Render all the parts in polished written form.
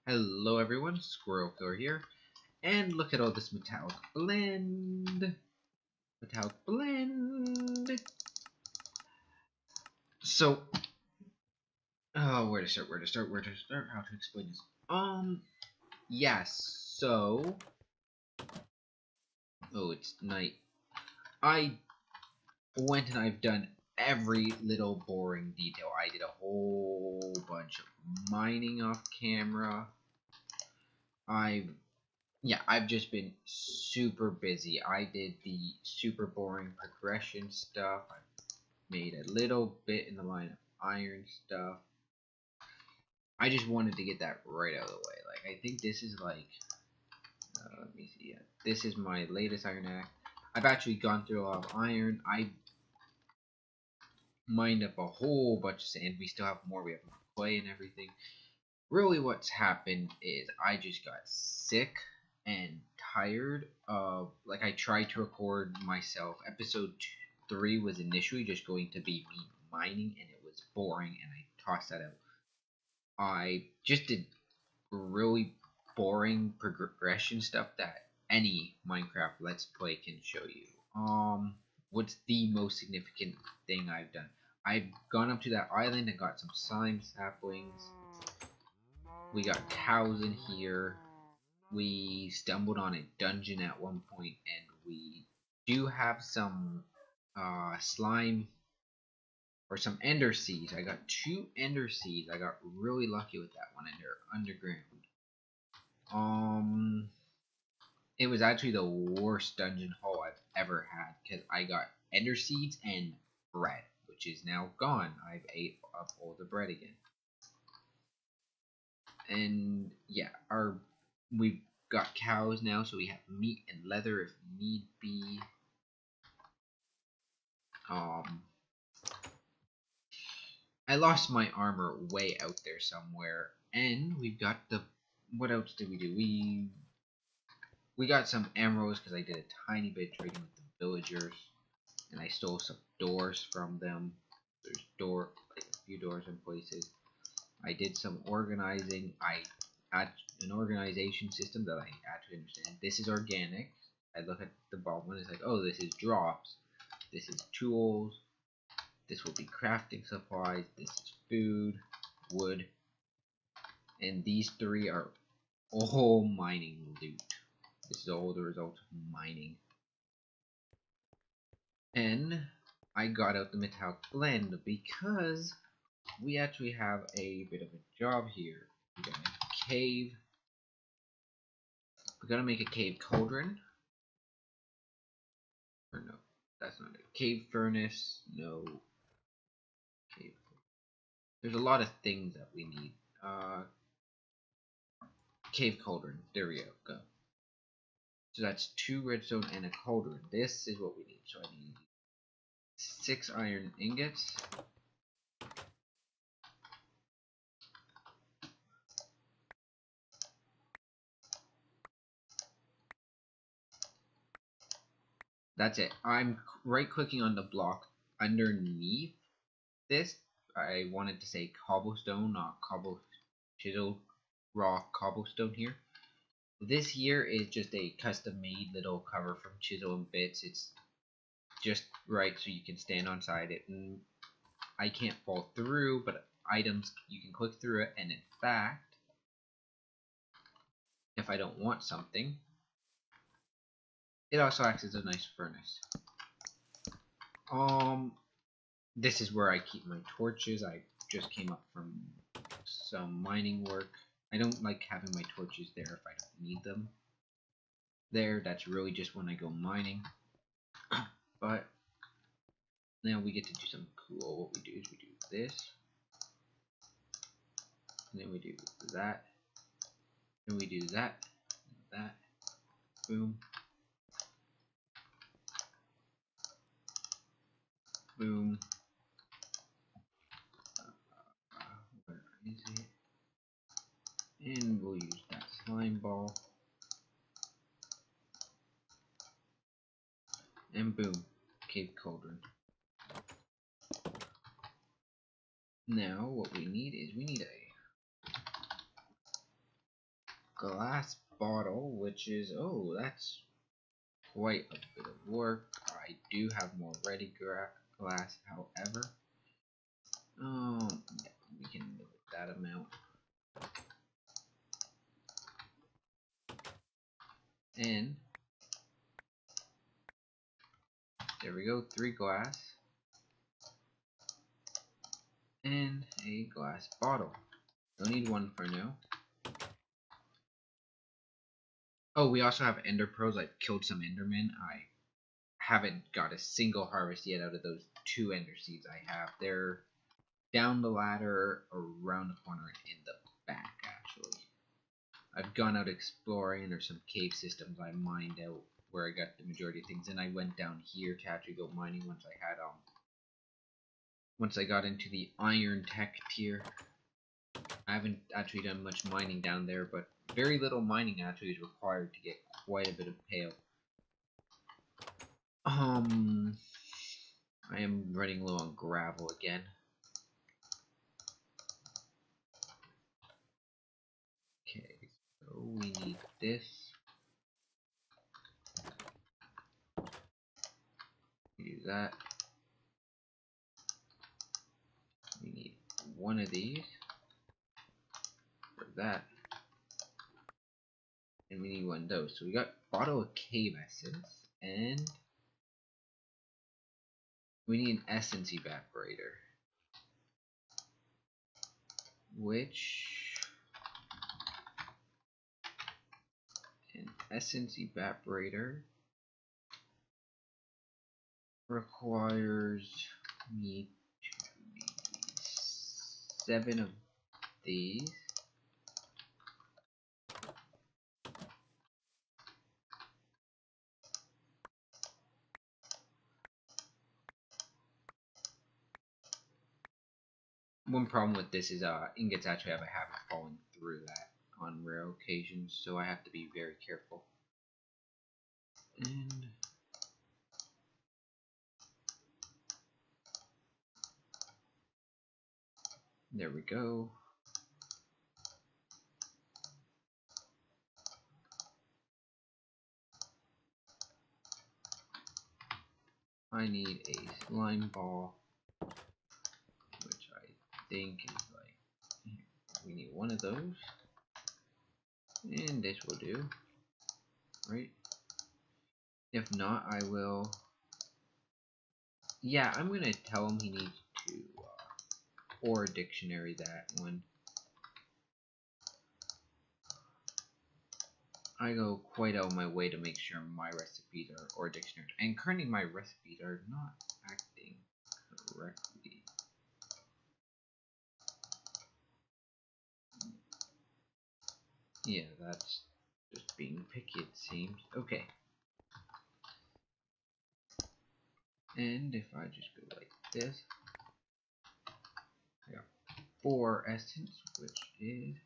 Hello everyone, Squirrel Killer here, and look at all this metallic blend. Metallic blend. So, where to start? How to explain this? Yes. So, it's night. I went and I've done every little boring detail. I did a whole bunch of mining off camera. I've just been super busy. I did the super boring progression stuff. I made a little bit in the line of iron stuff. I just wanted to get that right out of the way. Like, I think this is like, let me see. Yeah, this is my latest iron axe. I've actually gone through a lot of iron. I mined up a whole bunch of sand. We still have more. We have more clay and everything. Really, what's happened is I just got sick and tired of, like, I tried to record myself. Episode 3 was initially just going to be me mining, and it was boring, and I tossed that out. I just did really boring progression stuff that any Minecraft Let's Play can show you. What's the most significant thing I've done? I've gone up to that island and got some slime saplings. We got cows in here. We stumbled on a dungeon at one point, and we do have some slime or some ender seeds. I got 2 ender seeds. I got really lucky with that one, and they're underground. It was actually the worst dungeon haul I've ever had because I got ender seeds and bread, which is now gone. I've ate up all the bread again. And yeah, we've got cows now, so we have meat and leather if need be. I lost my armor way out there somewhere, and we've got the. What else did we do? We got some emeralds because I did a tiny bit of trading with the villagers, and I stole some doors from them. There's like a few doors in places. I did some organizing. I had an organization system that I actually understand. This is organic. I look at the bottom one. It's like, oh, this is drops. This is tools. This will be crafting supplies. This is food, wood, and these 3 are all mining loot. This is all the result of mining. And I got out the metallic blend because we actually have a bit of a job here. We gotta make a cave. We gotta make a cave cauldron. Or no, that's not a cave furnace. No. Cave. There's a lot of things that we need. Cave cauldron. There we go. So that's 2 redstone and a cauldron. This is what we need. So I need 6 iron ingots. That's it. I'm right clicking on the block underneath this. I wanted to say cobblestone, not chisel raw cobblestone here. This here is just a custom made little cover from Chisel and Bits. It's just right so you can stand on side it, and I can't fall through, but items you can click through it, and in fact, if I don't want something, it also acts as a nice furnace. This is where I keep my torches. I just came up from some mining work. I don't like having my torches there if I don't need them. That's really just when I go mining. But now we get to do something cool. What we do is we do this. And then we do that. And we do that. That. Boom. Boom. Where is it? And we'll use that slime ball. And boom. Cave cauldron. Now what we need is we need glass bottle, which is, oh, that's quite a bit of work. I do have more ready glass, however. Yeah, we can live with that amount. And there we go, 3 glass. And a glass bottle. Don't need one for now. Oh, we also have ender pearls. I've killed some endermen. I haven't got a single harvest yet out of those 2 ender seeds I have. They're down the ladder, around the corner, and in the back, actually. I've gone out exploring. There's some cave systems I mined out where I got the majority of things, and I went down here to actually go mining once I got into the iron tech tier. I haven't actually done much mining down there, but very little mining actually is required to get quite a bit of payout. I am running low on gravel again. Okay, so we need this. We do that. We need one of these for that. And we need one of those. So we got bottle of cave essence, and we need an essence evaporator. Which an essence evaporator requires me to make 7 of these. One problem with this is ingots actually have a habit of falling through that on rare occasions, so I have to be very careful. And there we go. I need a slime ball, which I think is like, we need one of those, and this will do, right? If not, I will, yeah, I'm gonna tell him he needs to or dictionary that one. I go quite out of my way to make sure my recipes are or dictionary, and currently my recipes are not acting correctly. Yeah, that's just being picky, it seems. Okay. And if I just go like this, I got 4 essence, which is,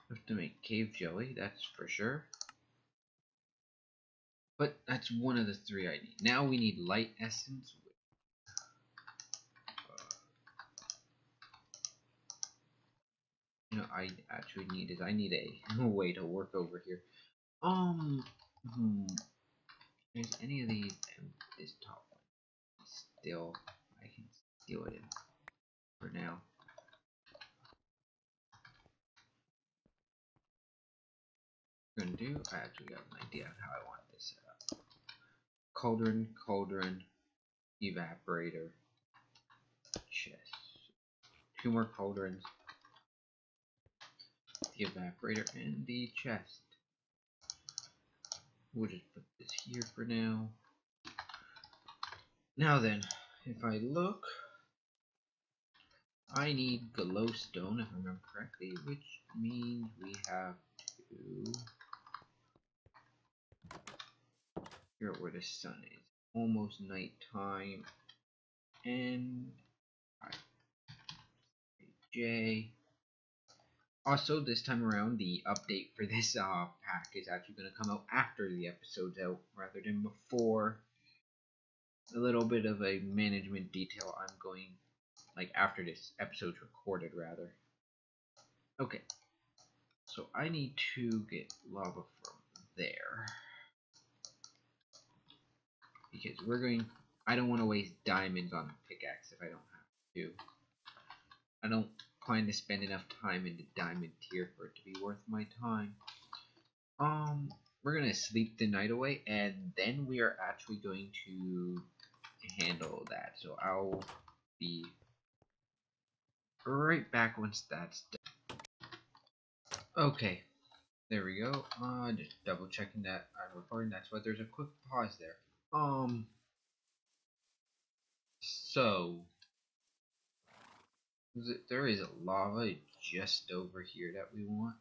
have to make cave jelly, that's for sure. But that's one of the 3 I need. Now we need light essence. You know, I actually need is I need a way to work over here. There's any of these, and this top one still, I can steal it in for now. What I'm gonna do, I actually got an idea of how I want this set up. Cauldron, evaporator, chest. 2 more cauldrons, the evaporator, and the chest. We'll just put this here for now. Now then, if I look, I need glowstone, if I remember correctly, which means we have to figure out where the sun is. Almost nighttime, and J. Also, this time around, the update for this pack is actually going to come out after the episode's out, rather than before. A little bit of a management detail I'm going like after this episode's recorded, rather. Okay, so I need to get lava from there because we're going. I don't want to waste diamonds on a pickaxe if I don't have to. I don't plan to spend enough time in the diamond tier for it to be worth my time. We're gonna sleep the night away, and then we are actually going to handle that. So I'll be right back once that's done. Okay, there we go. Just double checking that I'm recording. That's why there's a quick pause there. So there is lava just over here that we want.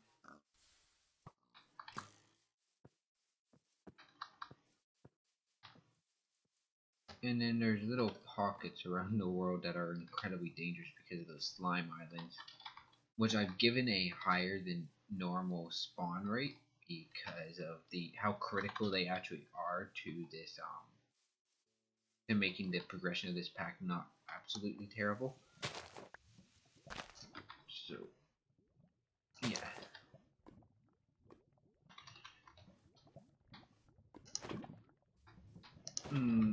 And then there's little pockets around the world that are incredibly dangerous because of those slime islands, which I've given a higher than normal spawn rate because of how critical they actually are to this to making the progression of this pack not absolutely terrible. So yeah.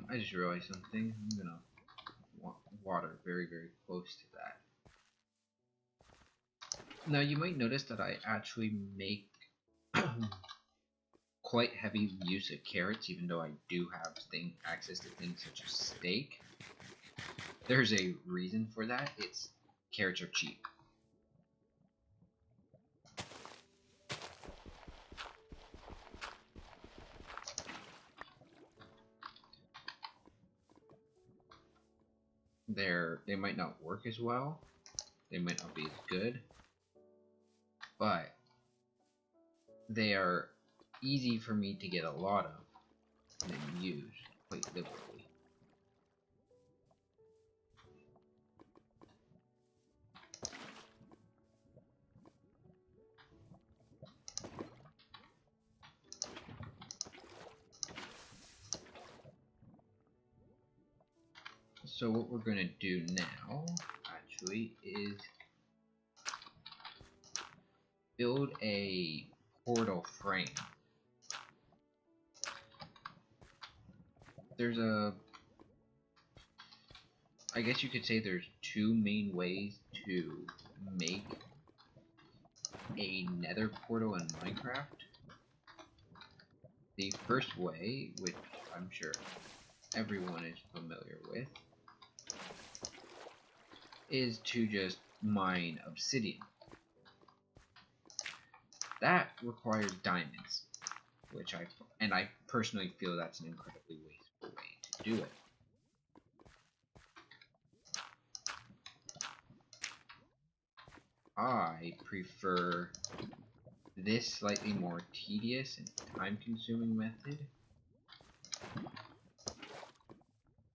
I just realized something. I'm gonna water very close to that. Now you might notice that I actually make quite heavy use of carrots, even though I do have access to things such as steak. There's a reason for that. Carrots are cheap. They might not work as well. They might not be as good, but they are easy for me to get a lot of and use quite liberally. So what we're going to do now, actually, is build a portal frame. I guess you could say there's two main ways to make a nether portal in Minecraft. The first way, which I'm sure everyone is familiar with, is to just mine obsidian. That requires diamonds, which I personally feel that's an incredibly wasteful way to do it. I prefer this slightly more tedious and time-consuming method,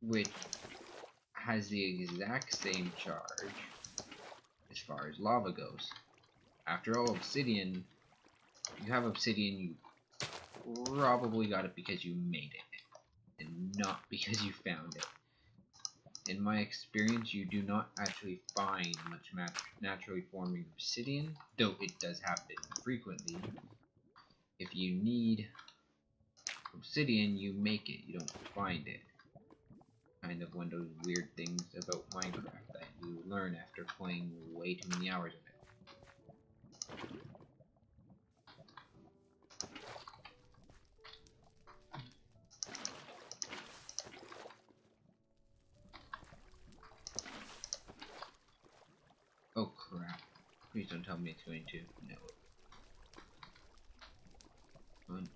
which has the exact same charge as far as lava goes. After all, obsidian, you have obsidian, you probably got it because you made it, and not because you found it. In my experience, you do not actually find much naturally forming obsidian, though it does happen frequently. If you need obsidian, you make it, you don't find it. Kind of one of those weird things about Minecraft that you learn after playing way too many hours of it. Oh crap. Please don't tell me it's going to. No. Hunt.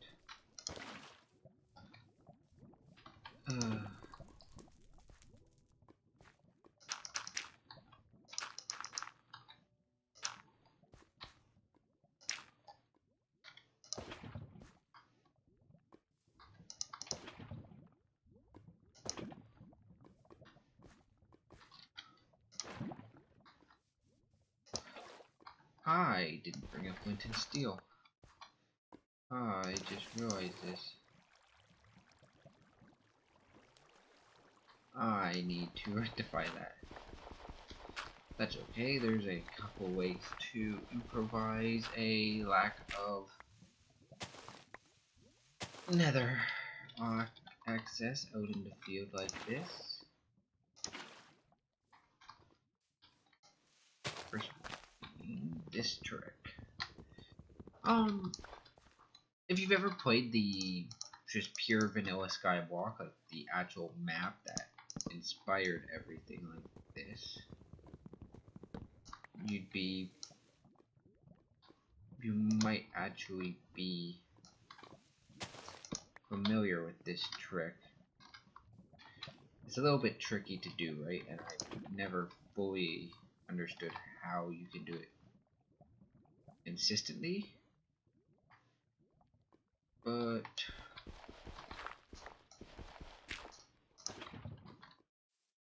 I didn't bring a flint and steel. I just realized this. I need to rectify that. That's okay, there's a couple ways to improvise a lack of nether access out in the field like this. First, this trick. If you've ever played the just pure vanilla Skyblock, like the actual map that inspired everything like this, you might actually be familiar with this trick. It's a little bit tricky to do, right? And I've never fully understood how you can do it consistently. But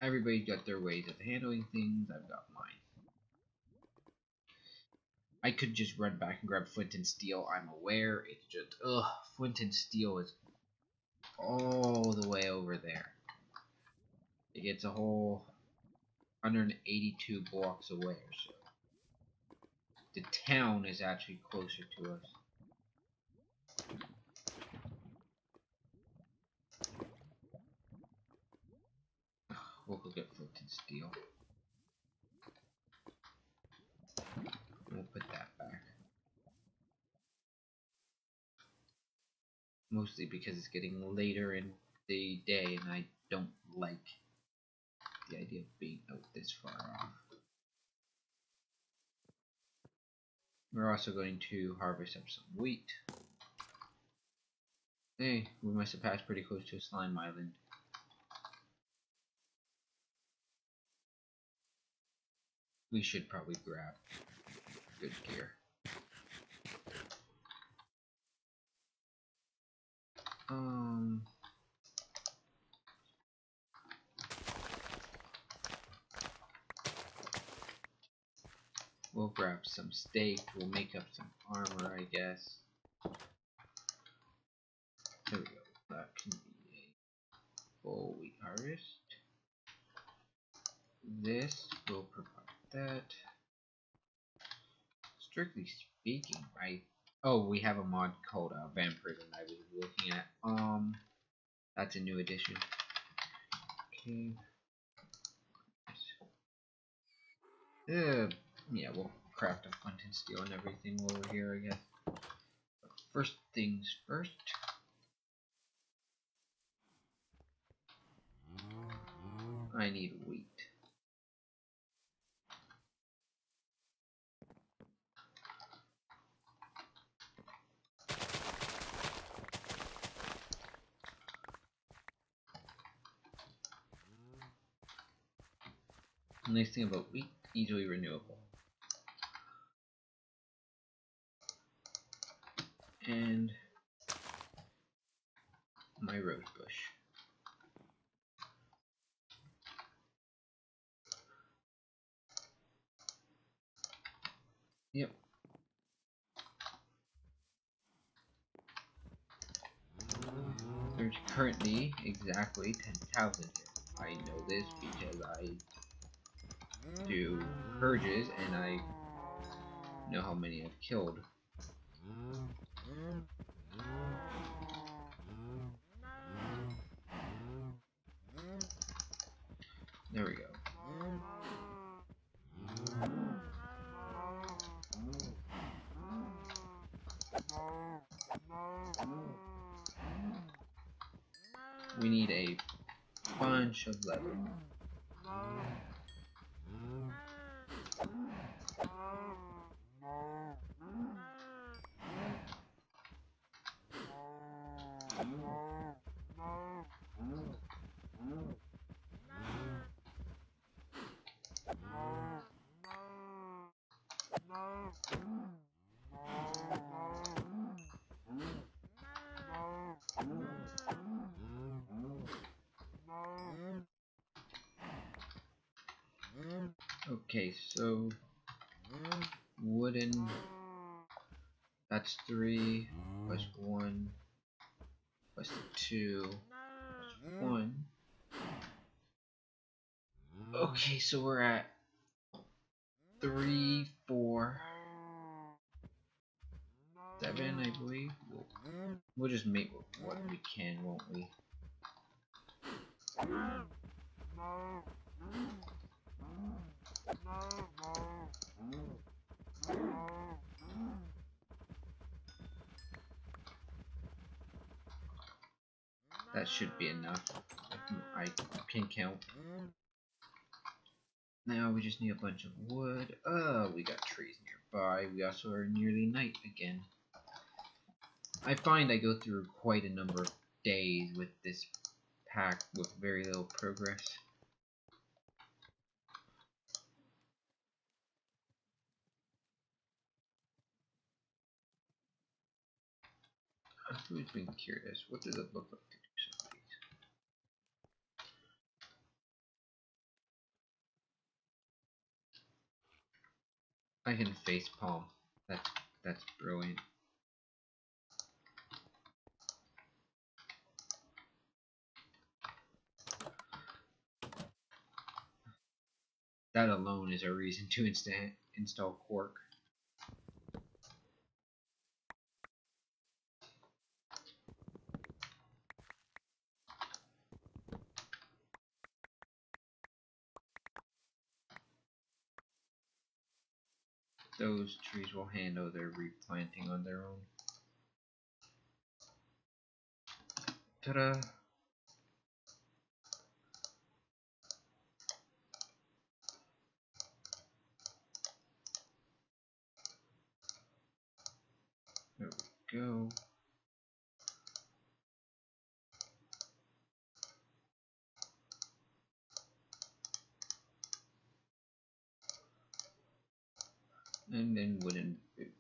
everybody's got their ways of handling things. I've got mine. I could just run back and grab flint and steel. I'm aware. It's just, flint and steel is all the way over there. It gets a whole 182 blocks away or so. The town is actually closer to us. We'll go get flint and steel. We'll put that back. Mostly because it's getting later in the day and I don't like the idea of being out this far off. We're also going to harvest up some wheat. Hey, we must have passed pretty close to a slime island. We should probably grab good gear. We'll grab some steak, we'll make up some armor, I guess. There we go, that can be a full wheat harvest. This will provide that. Strictly speaking, right? Oh, we have a mod called Vampire that I was looking at. That's a new addition. Okay. Yeah, we'll craft a flint and steel and everything while we're here, I guess. But first things first. I need wheat. The nice thing about wheat, easily renewable. And my rose bush. Yep. There's currently exactly 10,000 here. I know this because I do purges and I know how many I've killed. There we go. We need a bunch of leather. Okay, so wooden, that's 3 plus 1 plus 2 plus 1. Okay, so we're at 3, 4, 7, I believe. We'll just make what we can, won't we? That should be enough. I can count. Now we just need a bunch of wood. We got trees nearby. We also are nearly night again. I find I go through quite a number of days with this pack with very little progress. Who's been curious? What does it look like to do some of these? I can face palm. That's brilliant. That alone is a reason to install Quark. Those trees will handle their replanting on their own. Ta-da! There we go. And then wooden boots.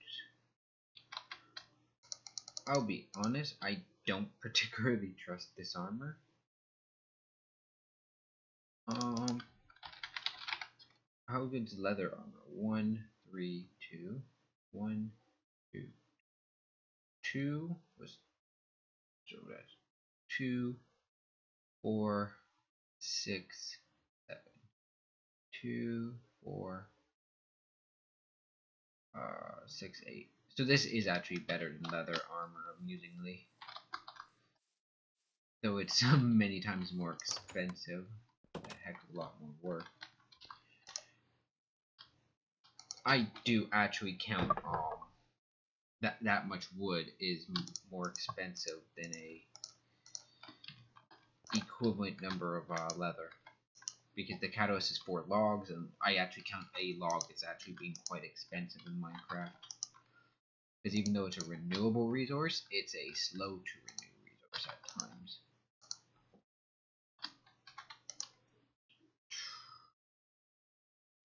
I'll be honest, I don't particularly trust this armor. How good's leather armor? 1, 3, 2. 1, 2. 2 was so that's 2, 4, 6, 7. 2, 4, 6, 8. So this is actually better than leather armor, amusingly. Though it's many times more expensive. A heck of a lot more work. I do actually count that much wood is more expensive than a equivalent number of leather, because the catalyst is 4 logs, and I actually count a log as actually being quite expensive in Minecraft. Because even though it's a renewable resource, it's a slow to renew resource at times.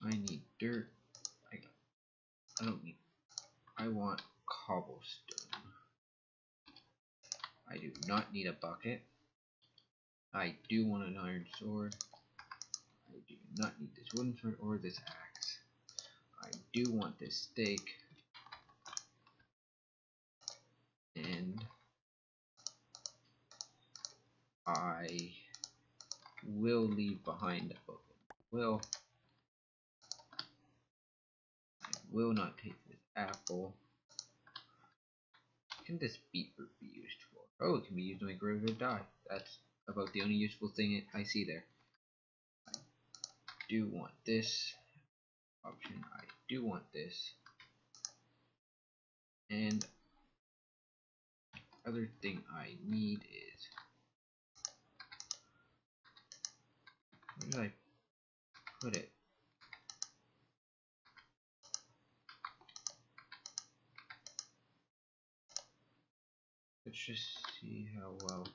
I need dirt. I don't need. I want cobblestone. I do not need a bucket. I do want an iron sword. I do not need this wooden sword or this axe. I do want this steak. And I will leave behind a book. I will not take this apple. What can this beetroot be used for? Oh, it can be used to make red dye. That's about the only useful thing I see there. I do want this option. I do want this. And other thing I need is, where did I put it? Let's just see how well.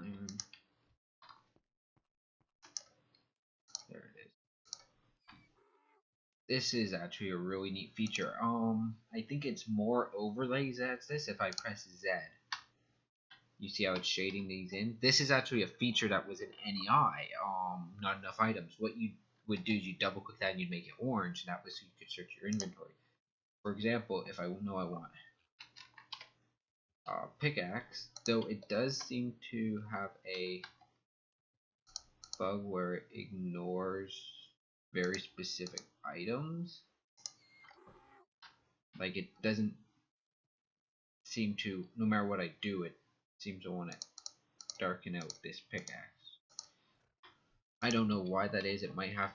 Iron. There it is. This is actually a really neat feature. I think it's more overlays that's this if I press Z. You see how it's shading these in? This is actually a feature that was in NEI. Not enough items. What you would do is you double click that and you'd make it orange, and that was so you could search your inventory. For example, if I know I want pickaxe, though it does seem to have a bug where it ignores very specific items. Like it doesn't seem to, no matter what I do, it seems to want to darken out this pickaxe. I don't know why that is. It might have.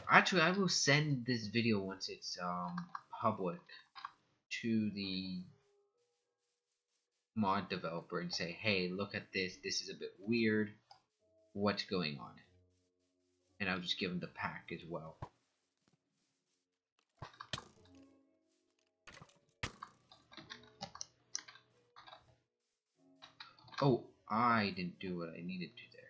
Actually, I will send this video once it's public to the mod developer and say, hey, look at this. This is a bit weird. What's going on? And I'll just give them the pack as well. Oh, I didn't do what I needed to there.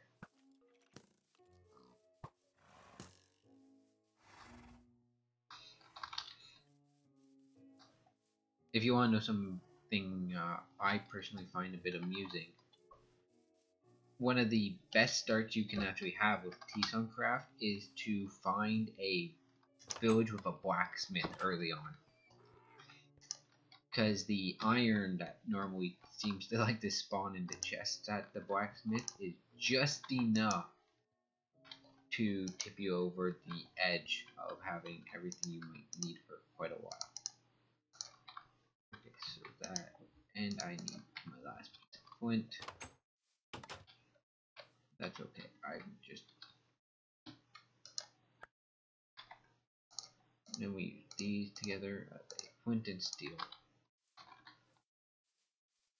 If you want to know something I personally find a bit amusing, one of the best starts you can actually have with Se1Ep3 is to find a village with a blacksmith early on. Because the iron that normally seems to like to spawn in the chests at the blacksmith is just enough to tip you over the edge of having everything you might need for quite a while. Okay, so that, and I need my last piece of flint. That's okay, I'm just... Then we use these together, flint and steel.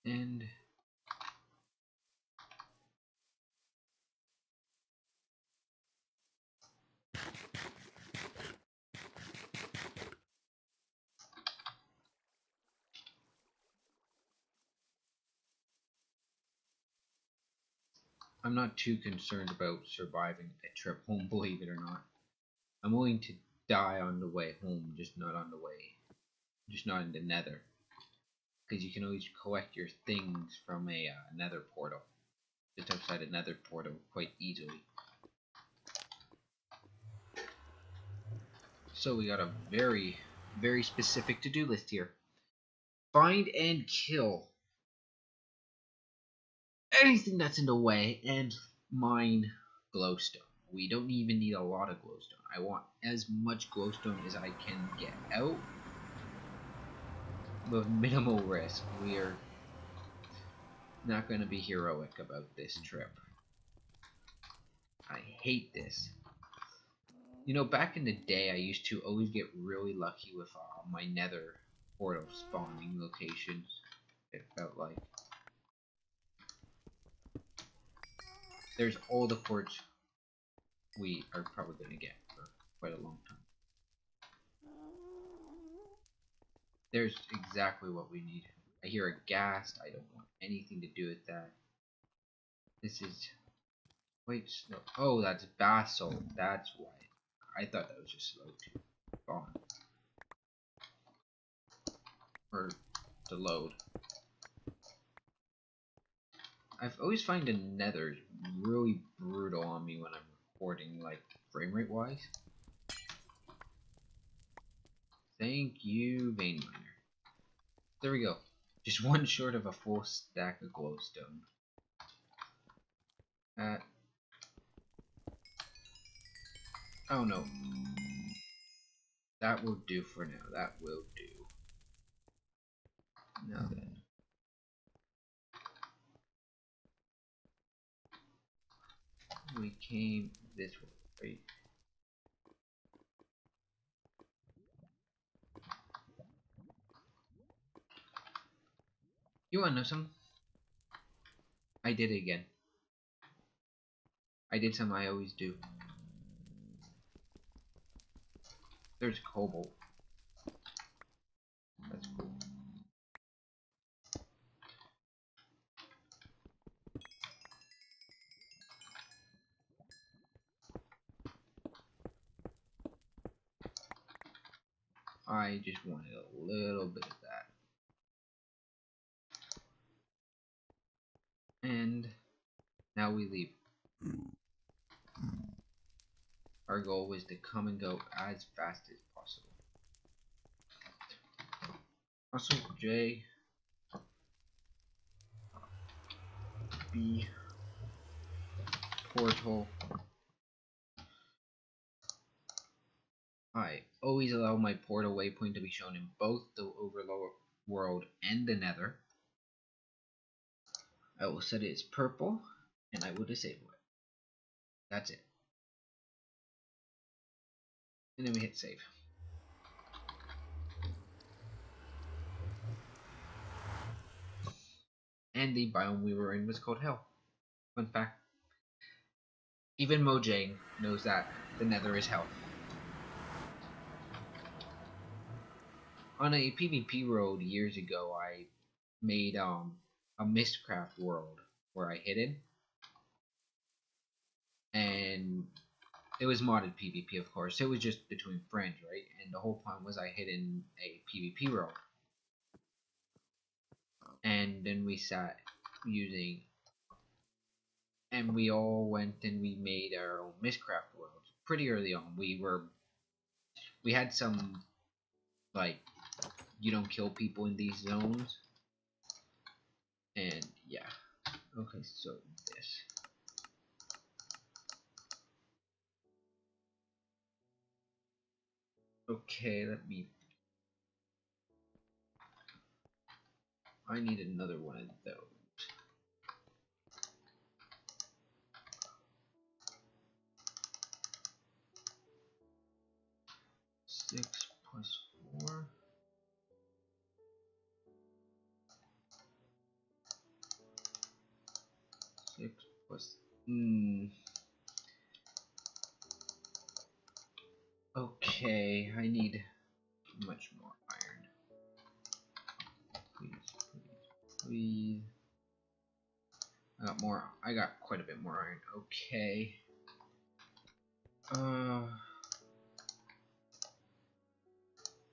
And I'm not too concerned about surviving a trip home, believe it or not. I'm willing to die on the way home, just not on the way, just not in the nether. Because you can always collect your things from a nether portal, just outside a nether portal quite easily. So we got a very, very specific to-do list here. Find and kill anything that's in the way and mine glowstone. We don't even need a lot of glowstone. I want as much glowstone as I can get out with minimal risk. We are not going to be heroic about this trip. I hate this. You know, back in the day, I used to always get really lucky with my nether portal spawning locations, it felt like. There's all the quartz we are probably going to get for quite a long time. There's exactly what we need. I hear a ghast. I don't want anything to do with that. This is... Wait, no. Oh, that's basalt. That's why. I thought that was just slow to spawn. Or to load. I've always find the nether really brutal on me when I'm recording, like, frame rate wise. Thank you, Vein Miner. There we go. Just one short of a full stack of glowstone. Oh no. That will do for now. That will do. Now then. We came this way, right? You wanna know something? I did it again. I did something I always do. There's cobalt. That's cool. I just wanted a little bit of that. And now we leave. Our goal was to come and go as fast as possible. Also, J, B, portal. I always allow my portal waypoint to be shown in both the overworld and the nether. I will set it as purple, and I will disable it. That's it. And then we hit save. And the biome we were in was called Hell. Fun fact. Even Mojang knows that the nether is Hell. On a PvP road years ago, I made a Mistcraft world where I hid in, and it was modded PvP, of course. It was just between friends, right? And the whole point was I hid in a PvP world, and then we sat using, and we all went and we made our own Mistcraft world pretty early on. We had some like you don't kill people in these zones. And yeah. Okay, so this. Okay, I need another one of those. Six plus 4. 6 plus. Okay, I need much more iron. Please, please, please. I got quite a bit more iron. Okay.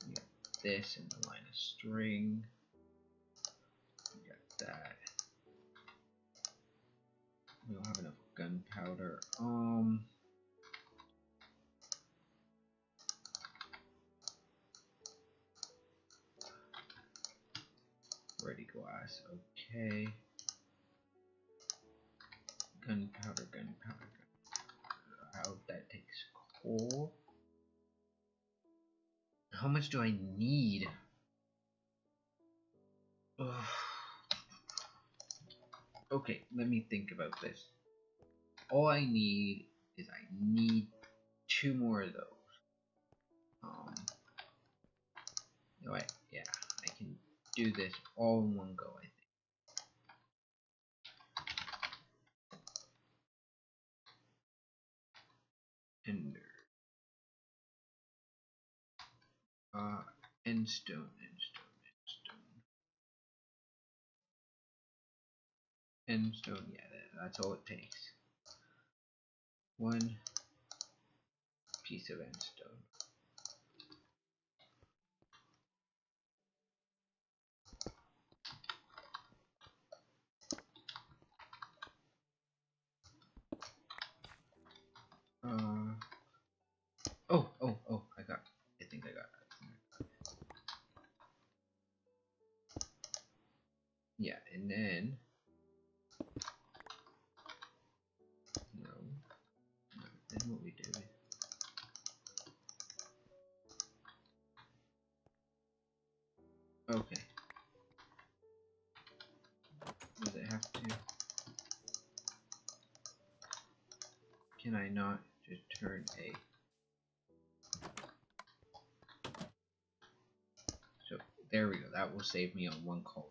We got this and the line of string. We got that. We don't have enough gunpowder. Ready glass. Okay. Gunpowder. How that takes coal. How much do I need? Ugh. Okay, let me think about this. All I need is I need 2 more of those. You know what? Yeah, I can do this all in one go, I think. Ender. Endstone. Endstone, yeah, that's all it takes. 1 piece of endstone. I think I got it. Yeah, and then then what we do is okay. Does it have to? Can I not just turn a? So there we go. That will save me on 1 cauldron.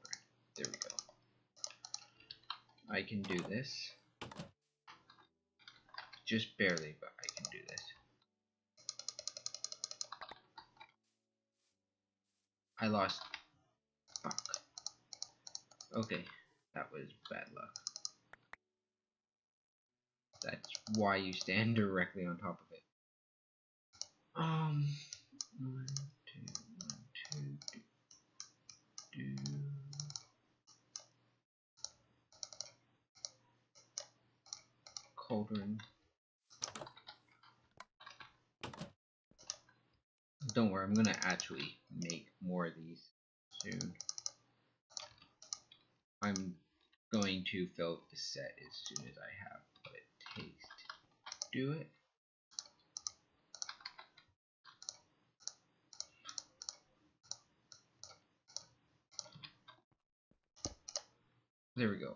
There we go. I can do this. Just barely, but I can do this. I lost. Fuck. Okay, that was bad luck. That's why you stand directly on top of it. 1, 2, do. Cauldron. Don't worry, I'm gonna actually make more of these soon. I'm going to fill up the set as soon as I have what it takes do it. There we go.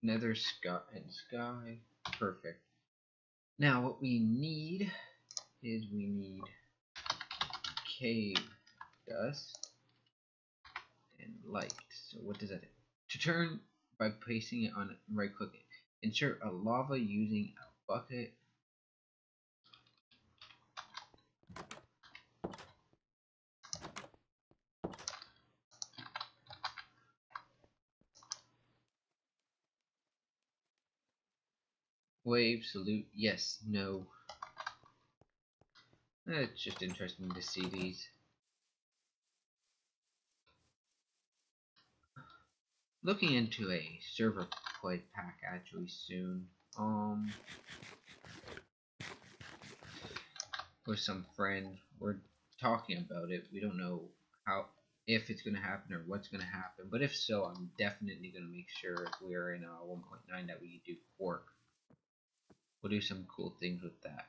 Nether sky and sky. Perfect. Now what we need is cave dust and light. So what does that do? To turn by placing it on right clicking. Insert a lava using a bucket. Wave, salute, yes, no. It's just interesting to see these. Looking into a server play pack actually soon. With some friends, we're talking about it. We don't know if it's gonna happen or what's gonna happen, but if so, I'm definitely gonna make sure if we are in 1.9 that we do quark. We'll do some cool things with that.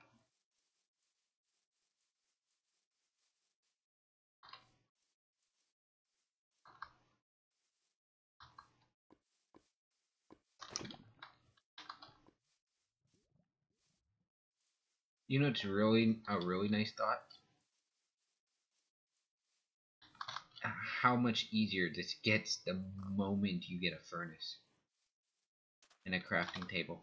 You know, it's really a really nice thought. How much easier this gets the moment you get a furnace and a crafting table.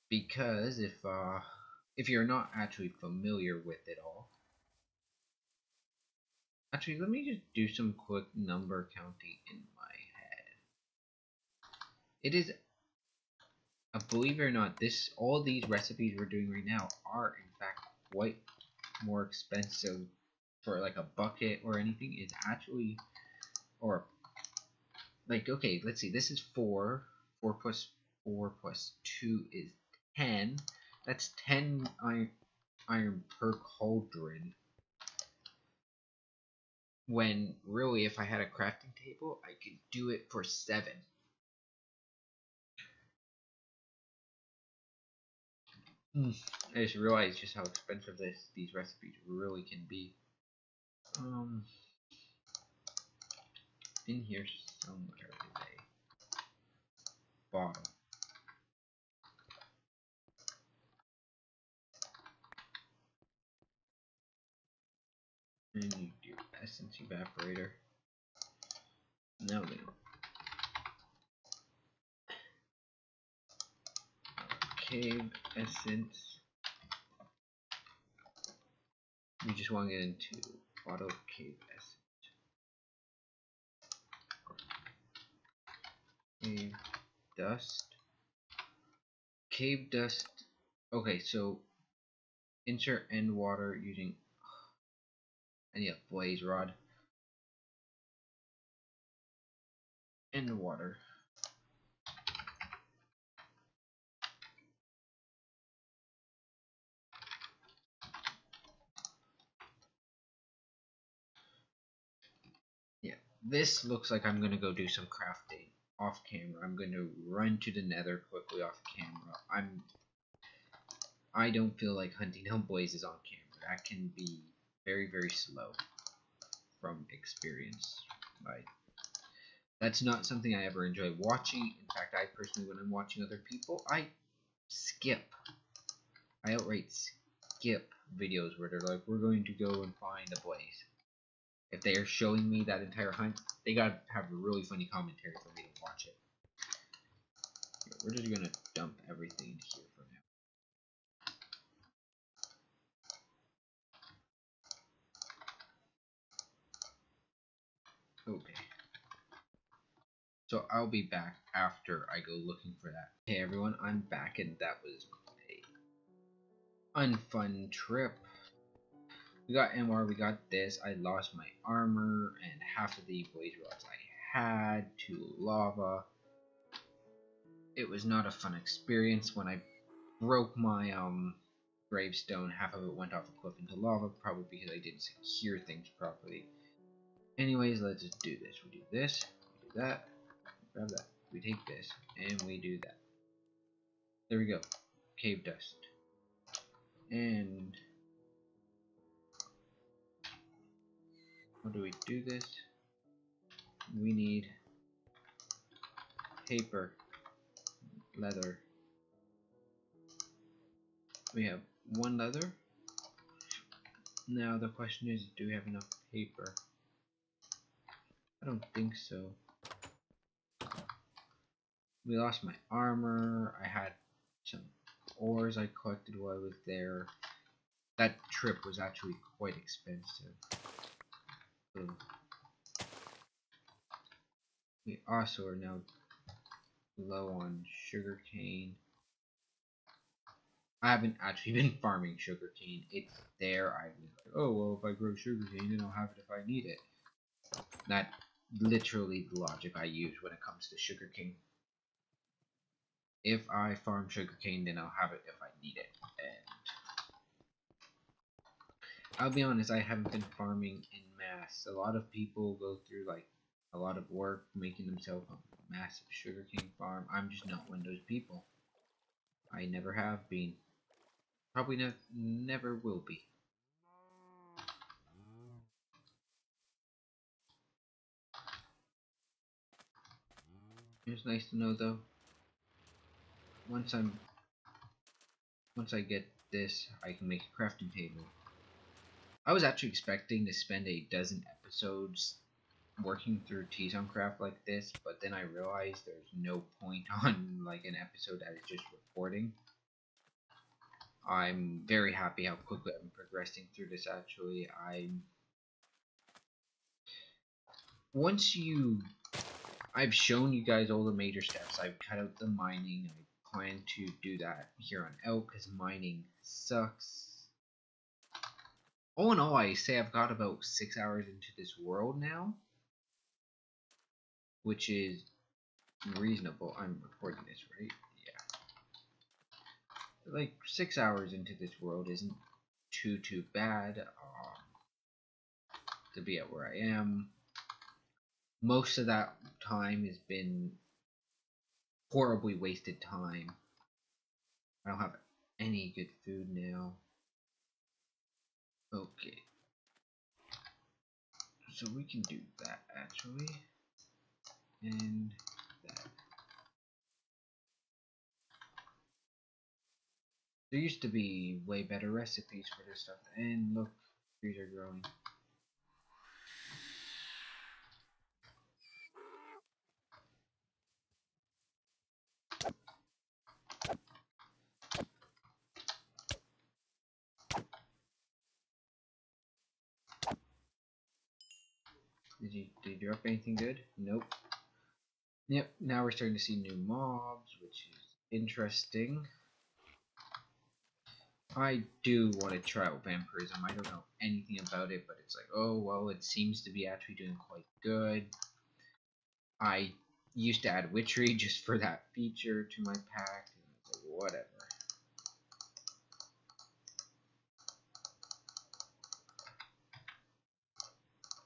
Because if you're not actually familiar with it all, actually let me just do some quick number counting in my head. It is, believe it or not, all these recipes we're doing right now are in fact quite more expensive for like a bucket or anything. Is actually, or like, okay, let's see, this is 4 plus 4 plus 2 is 10. That's 10 iron per cauldron, when really if I had a crafting table I could do it for 7. I just realized just how expensive these recipes really can be. In here somewhere is a bottle. And you do essence evaporator. Now then, cave essence. We just want to get into auto cave essence. Cave dust. Cave dust. Okay, so insert end water using. I need a blaze rod. End water. Yeah, this looks like I'm gonna go do some crafting off camera. I'm gonna run to the nether quickly off camera. I don't feel like hunting down blazes on camera. That can be very, very slow from experience. That's not something I ever enjoy watching. In fact, I personally, when I'm watching other people, I outright skip videos where they're like, we're going to go and find a blaze. If they are showing me that entire hunt, they gotta have a really funny commentary for me to watch it. We're just gonna dump everything in here for now. Okay. So I'll be back after I go looking for that. Hey everyone, I'm back, and that was a unfun trip. We got MR, we got this. I lost my armor and half of the blaze rods I had to lava. It was not a fun experience. When I broke my gravestone, half of it went off a cliff into lava, probably because I didn't secure things properly. Anyways, let's just do this. We do this, we do that, grab that. We take this, and we do that. There we go. Cave dust. And how do we do this? We need paper, leather. We have one leather. Now the question is, do we have enough paper? I don't think so. We lost my armor. I had some ores I collected while I was there. That trip was actually quite expensive. So we also are now low on sugarcane. I haven't actually been farming sugarcane. It's there. I was like, oh well, if I grow sugarcane, then I'll have it if I need it. That's literally the logic I use when it comes to sugarcane. If I farm sugarcane, then I'll have it if I need it. And I'll be honest, I haven't been farming in mass. A lot of people go through like a lot of work making themselves a massive sugarcane farm. I'm just not one of those people. I never have been. Probably never will be. It's nice to know though. Once I get this, I can make a crafting table. I was actually expecting to spend a dozen episodes working through T-Zone-Craft like this, but then I realized there's no point on like an episode that is just recording. I'm very happy how quickly I'm progressing through this actually. I've shown you guys all the major steps. I've cut out the mining. I plan to do that here on out because mining sucks. All in all, I say I've got about 6 hours into this world now, which is reasonable. I'm recording this, right? Yeah. Like 6 hours into this world isn't too bad to be at where I am. Most of that time has been horribly wasted time. I don't have any good food now. Okay. So we can do that actually. And that. There used to be way better recipes for this stuff. And look, trees are growing. Did you drop anything good? Nope. Yep, now we're starting to see new mobs, which is interesting. I do want to try out vampirism. I don't know anything about it, but it's like, oh, well, it seems to be actually doing quite good. I used to add witchery just for that feature to my pack, and it's like, whatever.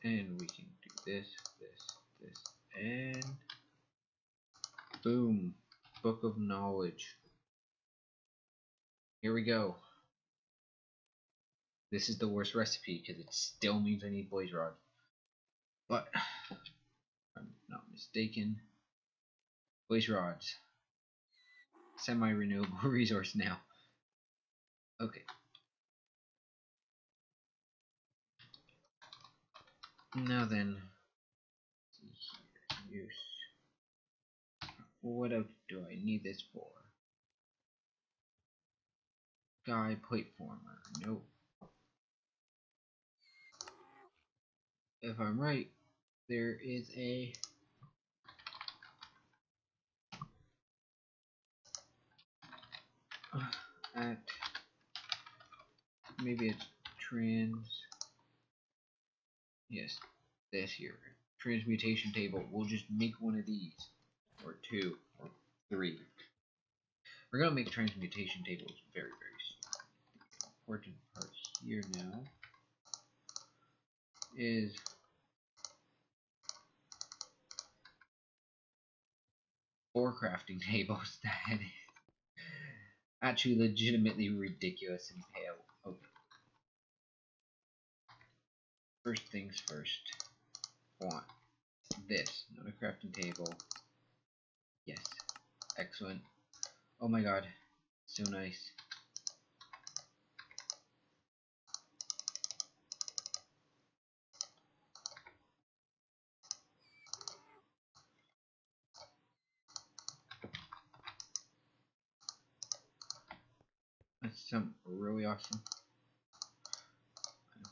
And we can do this, and boom, Book of Knowledge. Here we go. This is the worst recipe because it still means I need blaze rod. But if I'm not mistaken, blaze rods, semi-renewable resource now. Okay. Now then, use. What else do I need this for? Guy plate former. Nope. If I'm right, there is a at maybe it's yes, this here transmutation table. We'll just make one of these, or two, or three. We're gonna make transmutation tables very soon. The important part here now is four crafting tables. That is. actually legitimately ridiculous and pale. Okay. First things first. Want this. Not a crafting table. Yes. Excellent. Oh my god. So nice. That's some really awesome.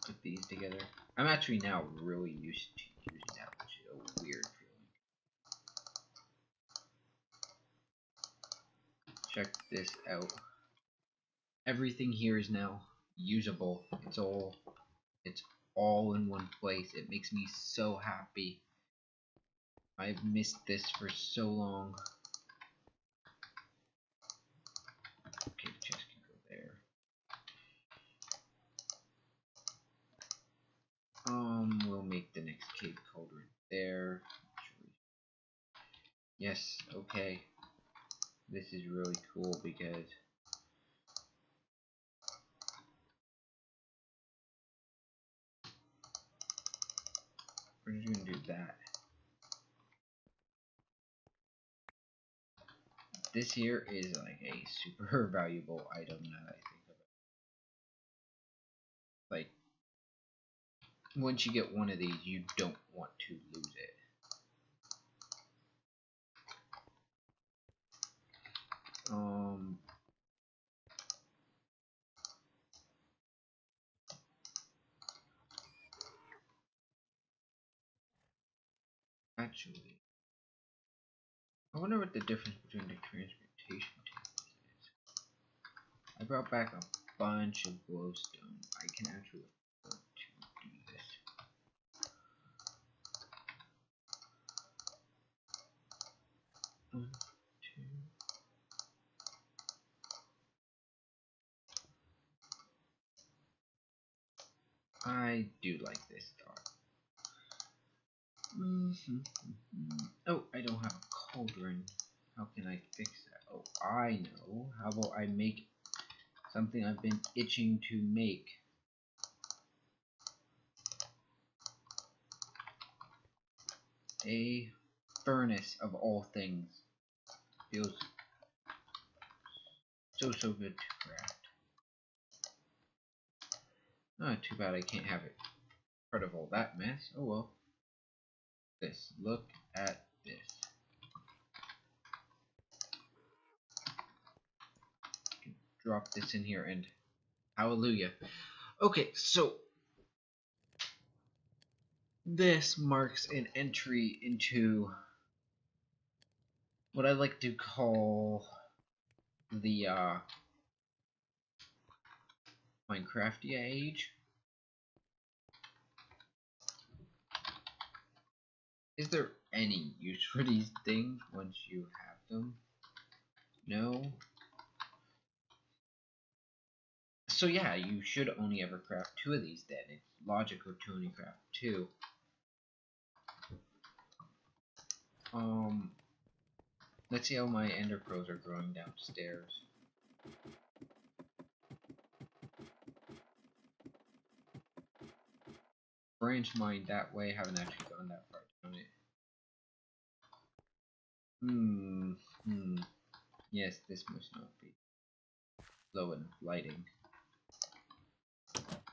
Put these together. I'm actually now really used to using that, which is a weird feeling. Check this out. Everything here is now usable. It's all in one place. It makes me so happy. I've missed this for so long. Okay, the chest can go there. We'll make the next cave cauldron there. Yes, okay. This is really cool because we're just gonna do that. This here is like a super valuable item now that I think of it. Like, once you get one of these, you don't want to lose it. Actually, I wonder what the difference between the transportation tables is. I brought back a bunch of glowstone. I can actually afford to do this. One, two. I do like this thought. Oh, I don't have a cauldron. How can I fix that? Oh, I know. How about I make something I've been itching to make? A furnace of all things. Feels so good to craft. Too bad I can't have it part of all that mess. Oh well. Look at this. Drop this in here and hallelujah. Okay, so this marks an entry into what I like to call the Minecraftia age. Is there any use for these things once you have them? No. So yeah, you should only ever craft 2 of these then. It's logical to only craft 2. Let's see how my ender pearls are growing downstairs. Branch mine that way, haven't actually gone that far down it. Yes, this must not be low enough lighting.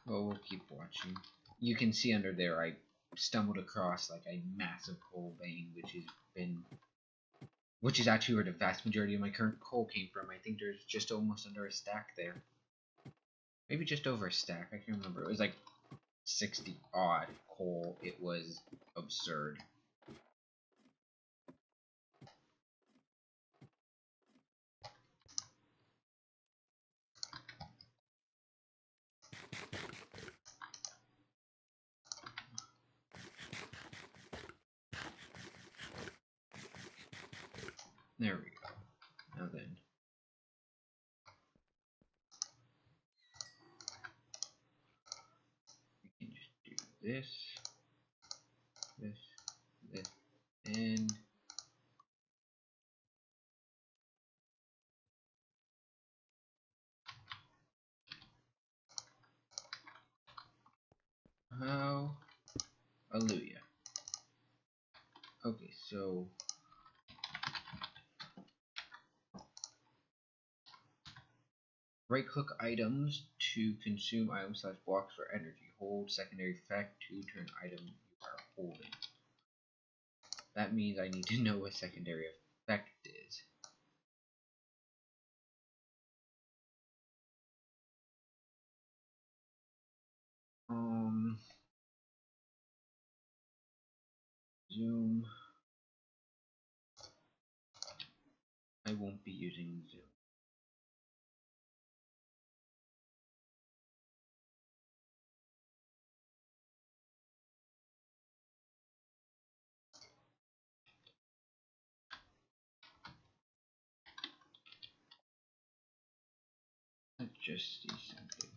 Well, we'll keep watching. You can see under there I stumbled across like a massive coal vein, which is actually where the vast majority of my current coal came from. I think there's just almost under a stack there. Maybe just over a stack, I can't remember. It was like 60 odd coal. It was absurd. There we go. Now then. We can just do this, and Hallelujah. Okay, so right click items to consume items slash blocks for energy. Hold secondary effect to turn item you are holding. That means I need to know what secondary effect is. Zoom. I won't be using Zoom. Let's just see something.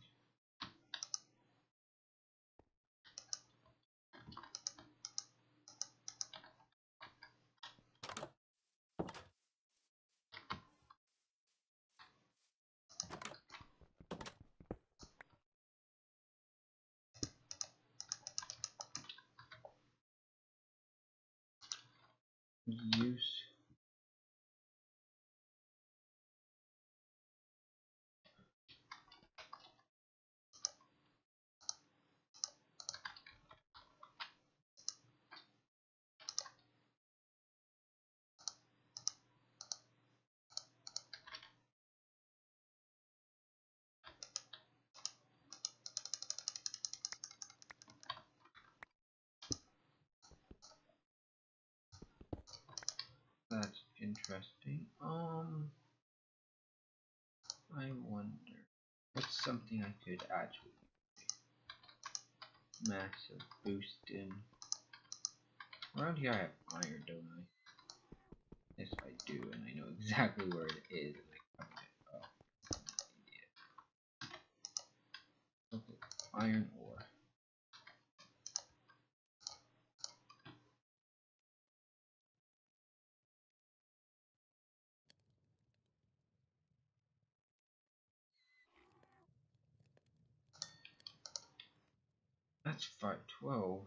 Use. That's interesting. I wonder what's something I could actually massive boost in. Around here I have iron, don't I? Yes, I do, and I know exactly where it is, and I covered it up. Okay, iron ore. That's 512.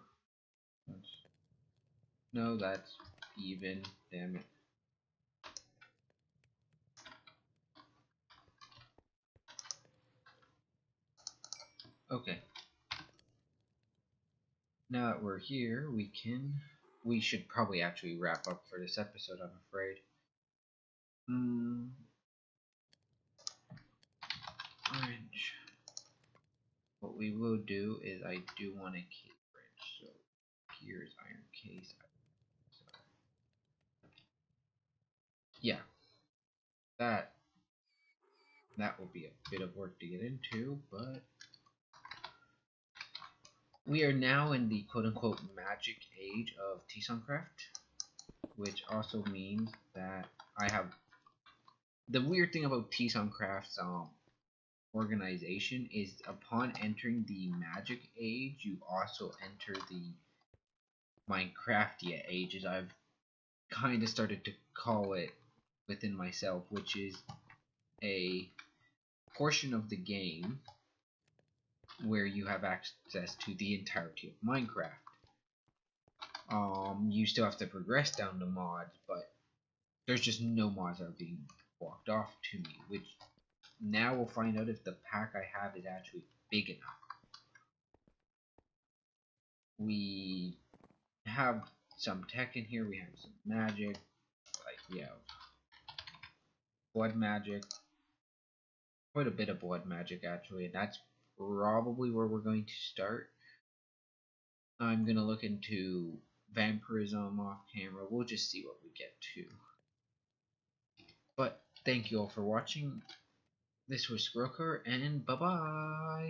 No, that's even. Damn it. Okay. Now that we're here, we should probably actually wrap up for this episode, I'm afraid. Orange. What we will do is I do want a key bridge, so here's iron case. So, yeah, that will be a bit of work to get into, but we are now in the quote-unquote magic age of Se1Epcraft, which also means that I have the weird thing about Se1Epcraft's organization is upon entering the magic age, you also enter the Minecraftia age, as I've kind of started to call it within myself, which is a portion of the game where you have access to the entirety of Minecraft. You still have to progress down the mods, but there's just no mods that are being walked off to me, which now we'll find out if the pack I have is actually big enough. We have some tech in here, we have some magic, like we have blood magic, quite a bit of blood magic actually, and that's probably where we're going to start. I'm gonna look into vampirism off camera. We'll just see what we get to. But thank you all for watching. This was Skroker, and bye bye.